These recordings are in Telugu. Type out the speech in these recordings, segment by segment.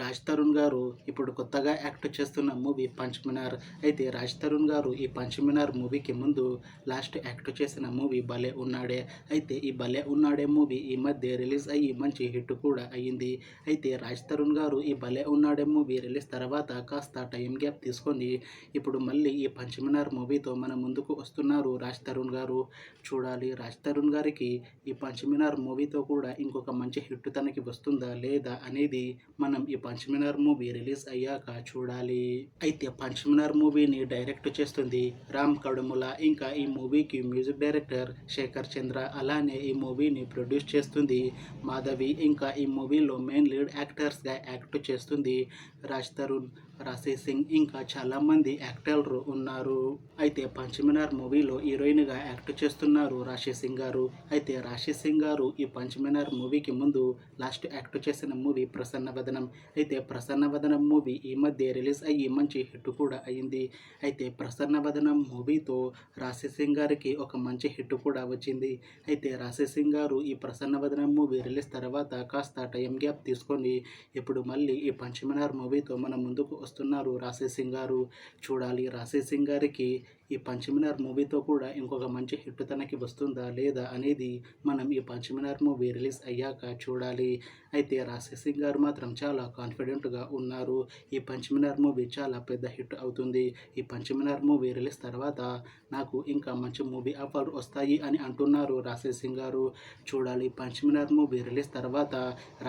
రాజ్ తరుణ్ గారు ఇప్పుడు కొత్తగా యాక్ట్ చేస్తున్న మూవీ పంచమినార్. అయితే రాజ్ తరుణ్ గారు ఈ పంచమినార్ మూవీకి ముందు లాస్ట్ యాక్ట్ చేసిన మూవీ భలే ఉన్నాడే. అయితే ఈ భలే ఉన్నాడే మూవీ ఈ మధ్య రిలీజ్ అయ్యి మంచి హిట్ కూడా అయ్యింది. అయితే రాజ్ తరుణ్ గారు ఈ భలే ఉన్నాడే మూవీ రిలీజ్ తర్వాత కాస్త టైం గ్యాప్ తీసుకొని ఇప్పుడు మళ్ళీ ఈ పంచమినార్ మూవీతో మన ముందుకు వస్తున్నారు రాజ్ తరుణ్ గారు. చూడాలి రాజ్ తరుణ్ గారికి ఈ పంచమినార్ మూవీతో కూడా ఇంకొక మంచి హిట్ తనకి వస్తుందా లేదా అనేది మనం ఈ పంచమినార్ మూవీ రిలీజ్ అయ్యాక చూడాలి. అయితే పంచమినార్ మూవీని డైరెక్ట్ చేస్తుంది రామ్ కడుముల. ఇంకా ఈ మూవీకి మ్యూజిక్ డైరెక్టర్ శేఖర్ చంద్ర. అలానే ఈ మూవీని ప్రొడ్యూస్ చేస్తుంది మాధవి. ఇంకా ఈ మూవీలో మెయిన్ లీడ్ యాక్టర్స్గా యాక్ట్ చేస్తుంది రాజ్ తరుణ్, రాశి సింగ్, ఇంకా చాలామంది యాక్టర్లు ఉన్నారు. అయితే పంచమినార్ మూవీలో హీరోయిన్గా యాక్ట్ చేస్తున్నారు రాశి సింగ్ గారు. అయితే రాశి సింగ్ గారు ఈ పంచమినార్ మూవీకి ముందు లాస్ట్ యాక్ట్ చేసిన మూవీ ప్రసన్నవదనం. అయితే ప్రసన్నవదనం మూవీ ఈ మధ్య రిలీజ్ అయ్యి మంచి హిట్ కూడా అయింది. అయితే ప్రసన్నవదనం మూవీతో రాశి సింగ్ గారికి ఒక మంచి హిట్ కూడా వచ్చింది. అయితే రాశి సింగ్ గారు ఈ ప్రసన్నవదనం మూవీ రిలీజ్ తర్వాత కాస్త టైం గ్యాప్ తీసుకొని ఇప్పుడు మళ్ళీ ఈ పంచమినార్ మూవీతో మన ముందుకు వస్తున్నారు రాశి సింగ్ గారు. చూడాలి రాశి సింగ్ గారికి ఈ పంచమినార్ మూవీతో కూడా ఇంకొక మంచి హిట్ తనకి వస్తుందా లేదా అనేది మనం ఈ పంచమినార్ మూవీ రిలీజ్ అయ్యాక చూడాలి. అయితే రాశి సింగ్ గారు మాత్రం చాలా కాన్ఫిడెంట్గా ఉన్నారు. ఈ పంచమినార్ మూవీ చాలా పెద్ద హిట్ అవుతుంది. ఈ పంచమినార్ మూవీ రిలీజ్ తర్వాత నాకు ఇంకా మంచి మూవీ ఆఫర్ వస్తాయి అని అంటున్నారు రాశి సింగ్ గారు. చూడాలి పంచమినార్ మూవీ రిలీజ్ తర్వాత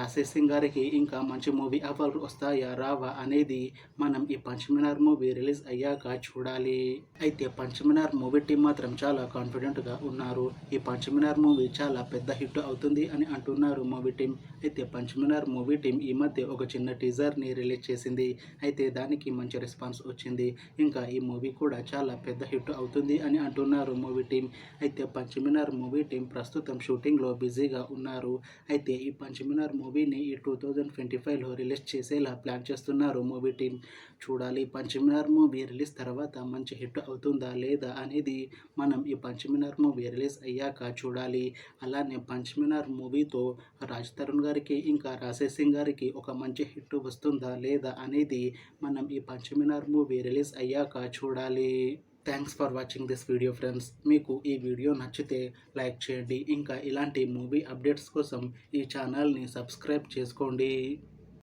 రాశి సింగ్ గారికి ఇంకా మంచి మూవీ ఆఫర్ వస్తాయా రావా అనేది మనం ఈ పంచమినార్ మూవీ రిలీజ్ అయ్యాక చూడాలి. అయితే పంచమినార్ మూవీ టీం మాత్రం చాలా కాన్ఫిడెంట్గా ఉన్నారు. ఈ పంచమినార్ మూవీ చాలా పెద్ద హిట్ అవుతుంది అని అంటున్నారు మూవీ టీం. అయితే పంచమినార్ మూవీ టీం ఈ మధ్య ఒక చిన్న టీజర్ని రిలీజ్ చేసింది. అయితే దానికి మంచి రెస్పాన్స్ వచ్చింది. ఇంకా ఈ మూవీ కూడా చాలా పెద్ద హిట్ అవుతుంది అని అంటున్నారు మూవీ టీం. అయితే పంచమినార్ మూవీ టీం ప్రస్తుతం షూటింగ్లో బిజీగా ఉన్నారు. అయితే ఈ పంచమినార్ మూవీని ఈ 2025లో రిలీజ్ చేసేలా ప్లాన్ చేస్తున్నారు మూవీ టీం. చూడాలి పంచమినార్ మూవీ రిలీజ్ తర్వాత మంచి హిట్ అవుతుందా లేదా అనేది మనం ఈ పంచమినార్ మూవీ రిలీజ్ అయ్యాక చూడాలి. అలానే పంచమినార్ మూవీతో రాజ్ తరుణ్ గారికి ఇంకా రాశి సింగ్ గారికి ఒక మంచి హిట్ వస్తుందా లేదా అనేది మనం ఈ పంచమినార్ మూవీ రిలీజ్ అయ్యాక చూడాలి. Thanks for watching this video friends. మీకు ఈ వీడియో నచ్చితే లైక్ చేయండి. ఇంకా ఇలాంటి మూవీ అప్డేట్స్ కోసం ఈ ఛానల్ని సబ్స్క్రైబ్ చేసుకోండి.